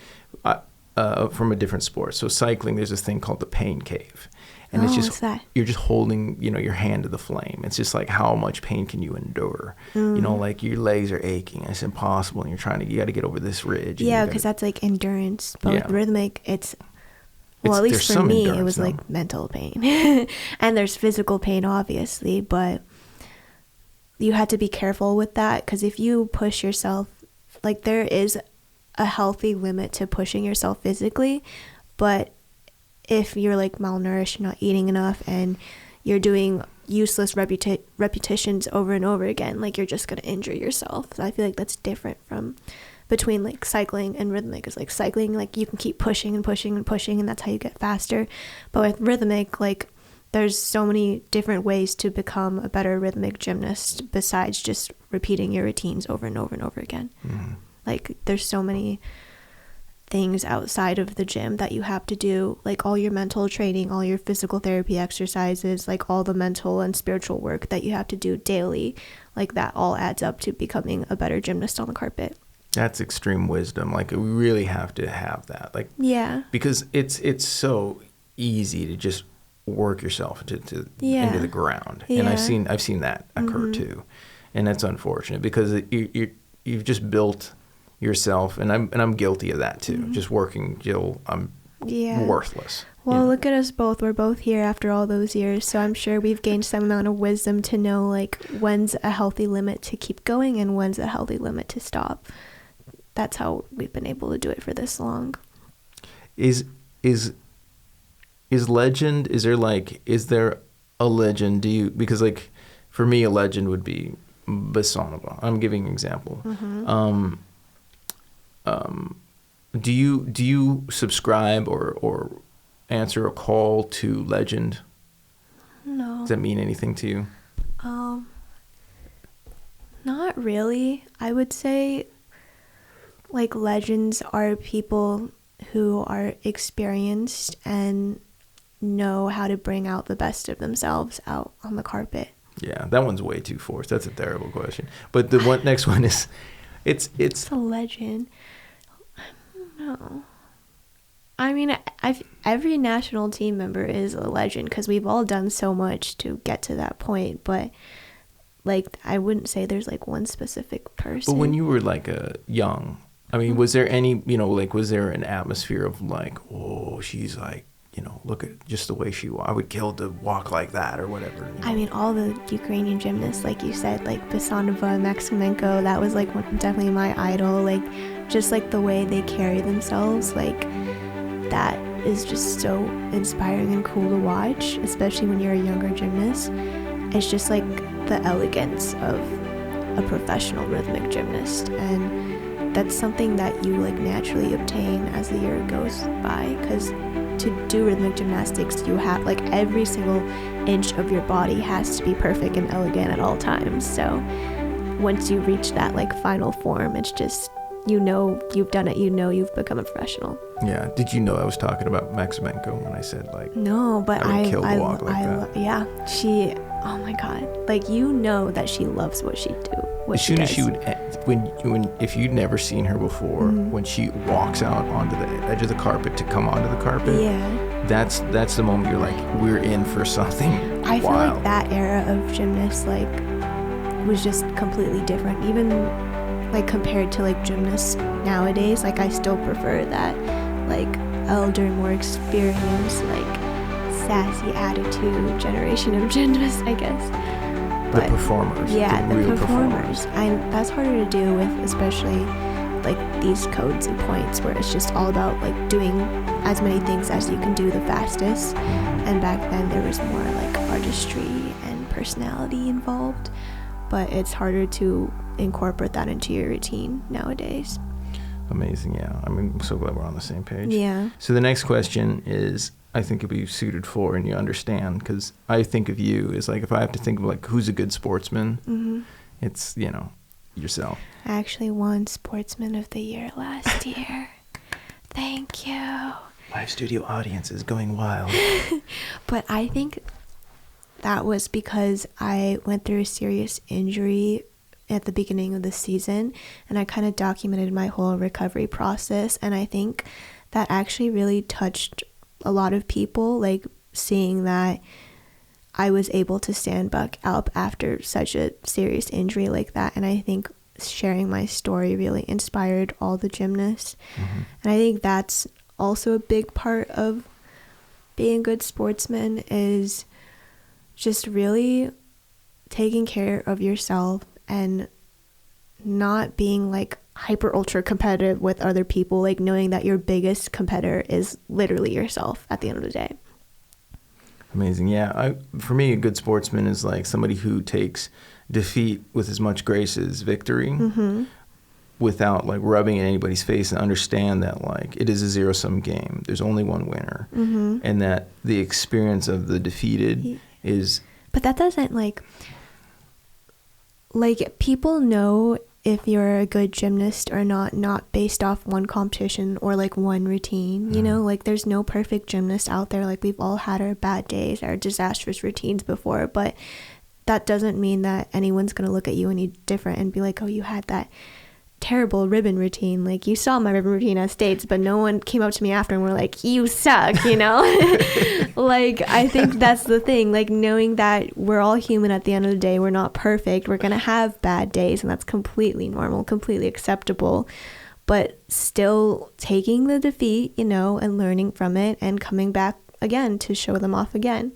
from a different sport. So cycling, there's this thing called the pain cave. And it's just, you're just holding, you know, your hand to the flame. It's just like, how much pain can you endure? You know, like, your legs are aching. It's impossible. And you got to get over this ridge. Yeah, because that's like endurance. But with Rhythmic, at least for me, it was like mental pain. And there's physical pain, obviously. But you had to be careful with that, because if you push yourself, like, there is a healthy limit to pushing yourself physically. But if you're, like, malnourished, you're not eating enough, and you're doing useless repetitions over and over again, like, you're just going to injure yourself. So I feel like that's different between, like, cycling and Rhythmic. Is like, cycling, like, you can keep pushing and pushing and pushing, and that's how you get faster. But with Rhythmic, like, there's so many different ways to become a better rhythmic gymnast besides just repeating your routines over and over and over again. Like, there's so many things outside of the gym that you have to do, like all your mental training, all your physical therapy exercises, like all the mental and spiritual work that you have to do daily. Like, that all adds up to becoming a better gymnast on the carpet. That's extreme wisdom. Like, we really have to have that. Like, yeah, because it's so easy to just work yourself into the ground. And I've seen that occur too. And that's unfortunate, because you've just built yourself, and I'm guilty of that too. Just working till I'm worthless. Well, look at us both. We're both here after all those years, so I'm sure we've gained some amount of wisdom to know, like, when's a healthy limit to keep going and when's a healthy limit to stop. That's how we've been able to do it for this long. Is legend, is there a legend? Because, like, for me, a legend would be Basonova. I'm giving an example. Do you subscribe or answer a call to legend? No. Does that mean anything to you? Not really. I would say, like legends are people who are experienced and know how to bring out the best of themselves out on the carpet. Yeah, that one's way too forced. That's a terrible question. But the next one is, it's a legend. I don't know. I mean, every national team member is a legend because we've all done so much to get to that point. But like, I wouldn't say there's like one specific person. But when you were like young, I mean, was there any, like, was there an atmosphere of like, oh, she's like, look at just the way I would kill to walk like that or whatever. I mean, all the Ukrainian gymnasts, like you said, like Basonova, Maximenko, that was like definitely my idol. Like, just like the way they carry themselves, like that is just so inspiring and cool to watch, especially when you're a younger gymnast. It's just like the elegance of a professional rhythmic gymnast, and that's something that you like naturally obtain as the year goes by, because to do rhythmic gymnastics you have like every single inch of your body has to be perfect and elegant at all times. So once you reach that like final form, it's just, you've done it, you've become a professional. Yeah. Did you know I was talking about Maximenko when I said like, no, but I would kill to walk like that? Yeah, she, oh my god, like that she loves what she do. As soon as she would, if you'd never seen her before, when she walks out onto the edge of the carpet to come onto the carpet, that's the moment you're like, we're in for something I wild. feel like that era of gymnasts like was just completely different, even like compared to like gymnasts nowadays. Like, I still prefer that like elder, more experienced, like sassy attitude generation of gymnasts, I guess. The performers. Yeah, the real performers. That's harder to do with, especially like these codes and points where it's just all about like doing as many things as you can do the fastest. And back then there was more like artistry and personality involved, but it's harder to incorporate that into your routine nowadays. Amazing. Yeah, I mean, I'm so glad we're on the same page. Yeah. So the next question is, I think it'd be suited for, and you understand, because I think of you as like, if I have to think of like who's a good sportsman, it's, yourself. I actually won Sportsman of the Year last year. Thank you. Live studio audience is going wild. But I think that was because I went through a serious injury at the beginning of the season, and I kind of documented my whole recovery process, and I think that actually really touched a lot of people, like seeing that I was able to stand back up after such a serious injury like that. And I think sharing my story really inspired all the gymnasts. And I think that's also a big part of being a good sportsman, is just really taking care of yourself and not being like hyper ultra competitive with other people, like knowing that your biggest competitor is literally yourself at the end of the day. Amazing. Yeah, for me, a good sportsman is like somebody who takes defeat with as much grace as victory, without like rubbing in anybody's face, and understand that like it is a zero-sum game. There's only one winner, and that the experience of the defeated is. But that doesn't like people know if you're a good gymnast or not based off one competition or like one routine, like there's no perfect gymnast out there. Like, we've all had our bad days, our disastrous routines before, but that doesn't mean that anyone's going to look at you any different and be like, oh, you had that terrible ribbon routine. Like, you saw my ribbon routine at States, but no one came up to me after and were like, you suck, Like, I think that's the thing, like knowing that we're all human at the end of the day. We're not perfect. We're going to have bad days, and that's completely normal, completely acceptable, but still taking the defeat, and learning from it and coming back again to show them off again.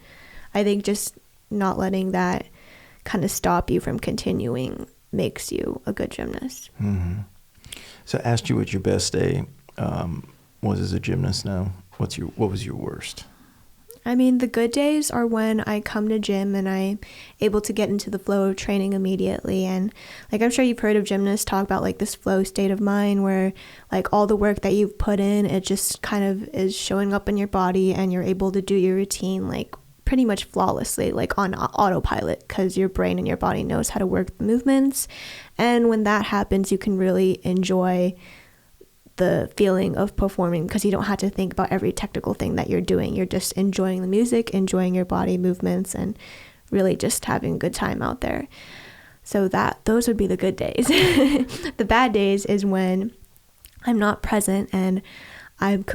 I think just not letting that kind of stop you from continuing makes you a good gymnast. So I asked you what your best day was as a gymnast. Now, what was your worst? I mean, the good days are when I come to gym and I'm able to get into the flow of training immediately. And like, I'm sure you've heard of gymnasts talk about like this flow state of mind where like all the work that you've put in, it just kind of is showing up in your body, and you're able to do your routine like pretty much flawlessly, like on autopilot, because your brain and your body knows how to work the movements. And when that happens, you can really enjoy the feeling of performing, because you don't have to think about every technical thing that you're doing. You're just enjoying the music, enjoying your body movements, and really just having a good time out there. So those would be the good days. The bad days is when I'm not present and I'm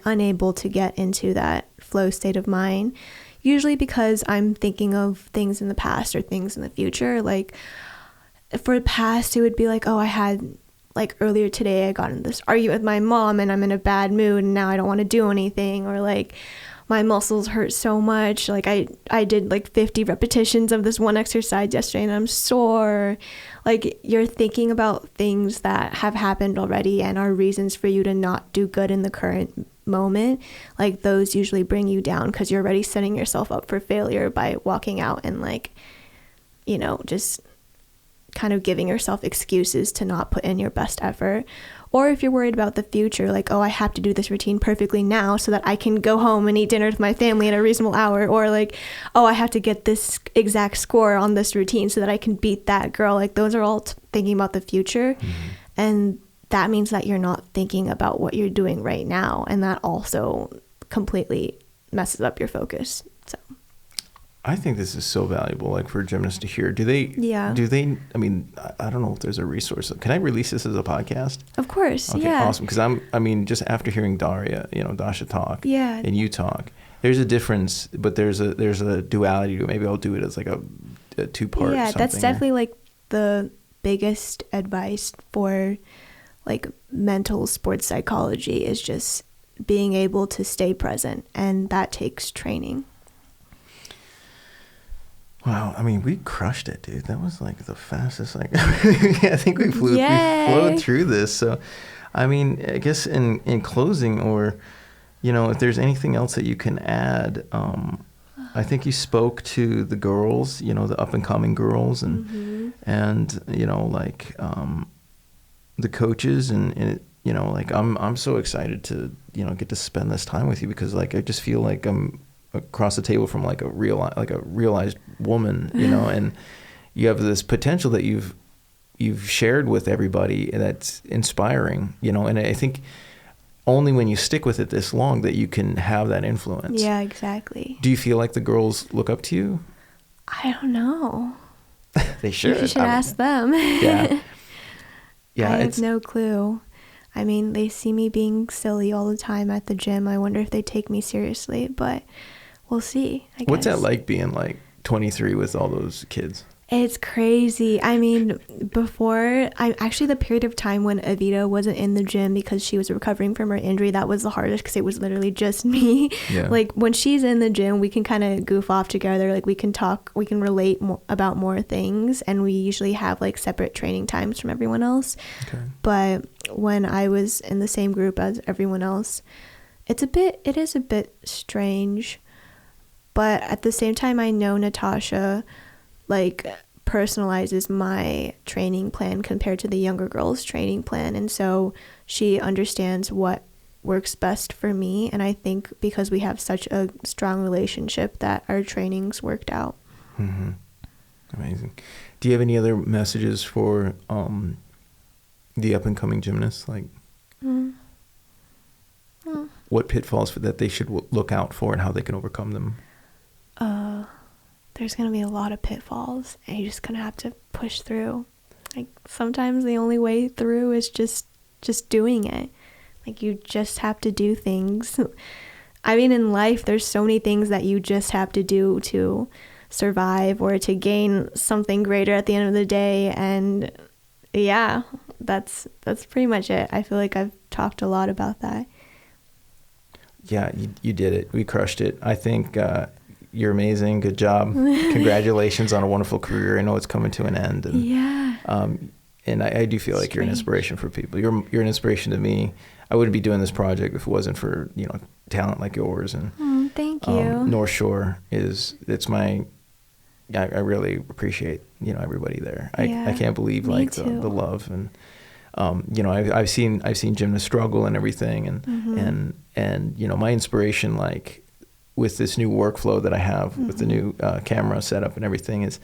unable to get into that flow state of mind, usually because I'm thinking of things in the past or things in the future. Like for the past, it would be like, oh, I had like earlier today I got in this argument with my mom and I'm in a bad mood and now I don't want to do anything, or like my muscles hurt so much, like I did like 50 repetitions of this one exercise yesterday and I'm sore. Like you're thinking about things that have happened already and are reasons for you to not do good in the current moment. Like those usually bring you down because you're already setting yourself up for failure by walking out and like, you know, just kind of giving yourself excuses to not put in your best effort. Or if you're worried about the future, like, oh, I have to do this routine perfectly now so that I can go home and eat dinner with my family at a reasonable hour. Or like, oh, I have to get this exact score on this routine so that I can beat that girl. Like those are all thinking about the future. Mm-hmm. And that means that you're not thinking about what you're doing right now. And that also completely messes up your focus. So I think this is so valuable, like for gymnasts to hear. Do they, I mean, I don't know if there's a resource. Can I release this as a podcast? Of course. Okay, yeah. Awesome. Because just after hearing Daria, Dasha talk and you talk, there's a difference, but there's a duality to it. Maybe I'll do it as like a two-part. Yeah, that's definitely like the biggest advice for like mental sports psychology is just being able to stay present, and that takes training. Wow, I mean, we crushed it, dude. That was like the fastest, like, I think we flowed through this. So, I mean, I guess in closing, or, if there's anything else that you can add, I think you spoke to the girls, the up and coming girls and, mm-hmm. and, the coaches and like, I'm so excited to, get to spend this time with you because like, I just feel like I'm across the table from like a realized woman, and you have this potential that you've shared with everybody that's inspiring, and I think only when you stick with it this long that you can have that influence. Yeah, exactly. Do you feel like the girls look up to you? I don't know. They should. You should ask them. Yeah. Yeah. I have no clue. I mean, they see me being silly all the time at the gym. I wonder if they take me seriously, but we'll see, I guess. What's that like being like 23 with all those kids? It's crazy. I mean, the period of time when Evita wasn't in the gym because she was recovering from her injury, that was the hardest because it was literally just me. Yeah. Like when she's in the gym, we can kind of goof off together. Like we can talk, we can relate about more things, and we usually have like separate training times from everyone else. Okay. But when I was in the same group as everyone else, it is a bit strange. But at the same time, I know Natasha like personalizes my training plan compared to the younger girls' training plan, and so she understands what works best for me, and I think because we have such a strong relationship that our trainings worked out. Mm-hmm. Amazing. Do you have any other messages for the up and coming gymnasts, like what pitfalls that they should look out for and how they can overcome them? There's going to be a lot of pitfalls, and you're just going to have to push through. Like, sometimes the only way through is just doing it. Like, you just have to do things. I mean, in life, there's so many things that you just have to do to survive or to gain something greater at the end of the day. And, yeah, that's pretty much it. I feel like I've talked a lot about that. Yeah, you did it. We crushed it. I think you're amazing. Good job. Congratulations on a wonderful career. I know it's coming to an end. And, yeah. And I do feel like you're an inspiration for people. You're an inspiration to me. I wouldn't be doing this project if it wasn't for talent like yours. And thank you. North Shore I really appreciate everybody there. I can't believe like the love and. I've seen gymnasts struggle and everything, and mm-hmm. and my inspiration, like with this new workflow that I have mm-hmm. with the new camera setup and everything, is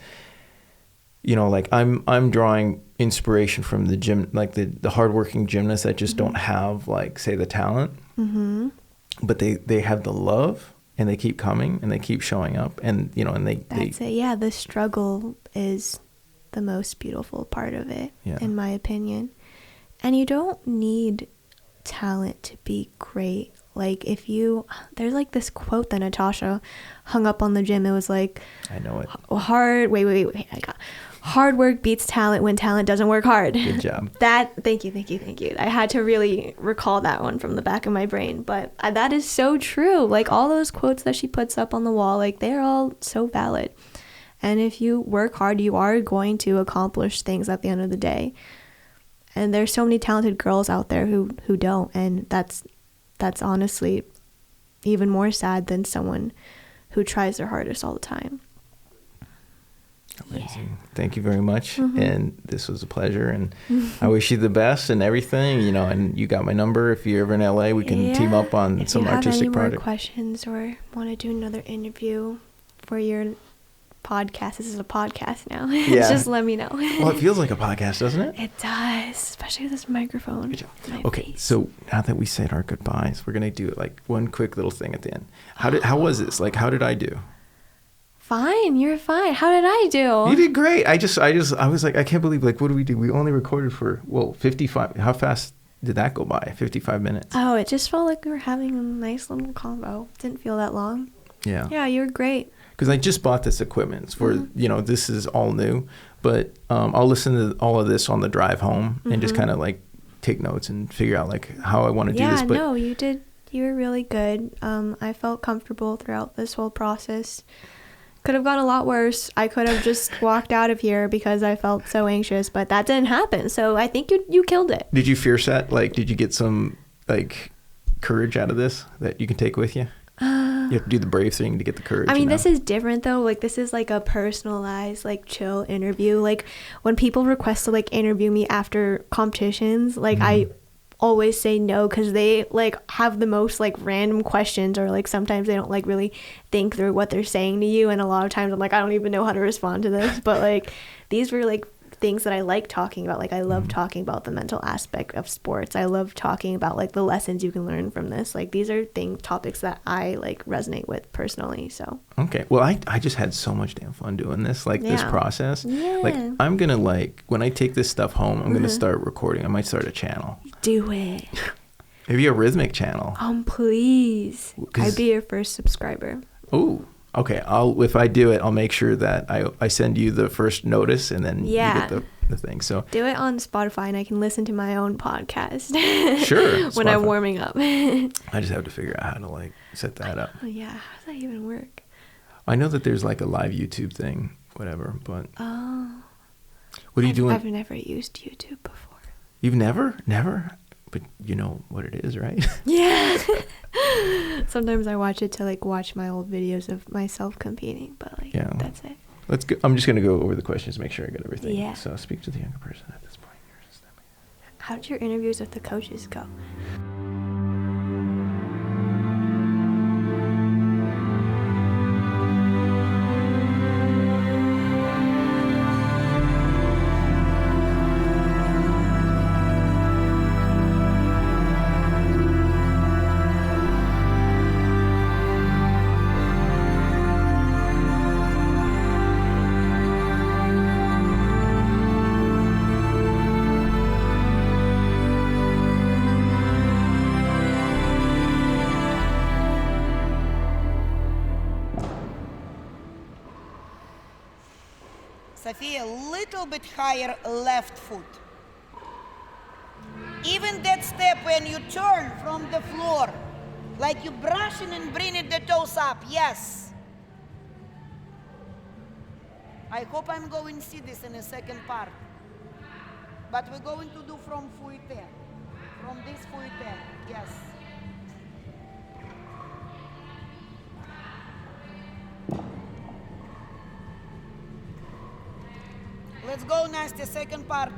like I'm drawing inspiration from the gym, like the hardworking gymnasts that just don't have, like, say, the talent, but they have the love, and they keep coming, and they keep showing up, and That's it. Yeah, the struggle is the most beautiful part of it, in my opinion. And you don't need talent to be great. Like, there's like this quote that Natasha hung up on the gym. It was like, I know it. Hard work beats talent when talent doesn't work hard. Good job. Thank you. I had to really recall that one from the back of my brain, but that is so true. Like, all those quotes that she puts up on the wall, like, they're all so valid. And if you work hard, you are going to accomplish things at the end of the day. And there's so many talented girls out there who don't, and that's honestly even more sad than someone who tries their hardest all the time. Amazing. Yeah. Thank you very much. And this was a pleasure, and I wish you the best and everything, and you got my number. If you're ever in LA, we can team up on some artistic project. If you have any more questions or want to do another interview for your podcast, this is a podcast now. Yeah. Just let me know. Well, it feels like a podcast, doesn't it? It does, especially with this microphone. Good job. Okay, so now that we said our goodbyes, we're gonna do like one quick little thing at the end. How was this? Like, how did I do? Fine, you're fine. How did I do? You did great. I was like, I can't believe, like, what do we do? We only recorded for 55. How fast did that go by? 55 minutes. Oh, it just felt like we were having a nice little convo. Didn't feel that long. Yeah. Yeah, you were great. Because I just bought this equipment. It's for, this is all new. But I'll listen to all of this on the drive home and just kind of, like, take notes and figure out, like, how I want to do this. Yeah, no, you did. You were really good. I felt comfortable throughout this whole process. Could have gone a lot worse. I could have just walked out of here because I felt so anxious, but that didn't happen. So I think you killed it. Did you fear set? Like, did you get some, like, courage out of this that you can take with you? You have to do the brave thing to get the courage. I mean, this is different, though. Like, this is, like, a personalized, like, chill interview. Like, when people request to, like, interview me after competitions, like, I always say no because they, like, have the most, like, random questions, or, like, sometimes they don't, like, really think through what they're saying to you. And a lot of times I'm like, I don't even know how to respond to this. But, like, these were, like, things that I like talking about. Like, I love talking about the mental aspect of sports. I love talking about, like, the lessons you can learn from this. Like, these are topics that I, like, resonate with personally. So okay, well, I just had so much damn fun doing this, like, this process. Like, I'm gonna, like, when I take this stuff home, I'm gonna start recording. I might start a channel. Do it. Maybe a Rhythmic channel. Please. I'd be your first subscriber. Oh, okay. If I do it, I'll make sure that I send you the first notice, and then you get the thing. So do it on Spotify, and I can listen to my own podcast. Sure. When I'm warming up. I just have to figure out how to, like, set that up. Oh yeah, how does that even work? I know that there's, like, a live YouTube thing, whatever. But what are you doing? I've never used YouTube before. You've never? But you know what it is, right? Yeah. Sometimes I watch it to, like, watch my old videos of myself competing, but, like, that's it. Let's go. I'm just going to go over the questions, make sure I got everything. Yeah. So speak to the younger person at this point. How did your interviews with the coaches go? Sophia, a little bit higher left foot. Even that step when you turn from the floor, like you brushing and bringing the toes up, yes. I hope I'm going to see this in the second part. But we're going to do from fouette. From this fouette, yes. Let's go, Nastya, second part.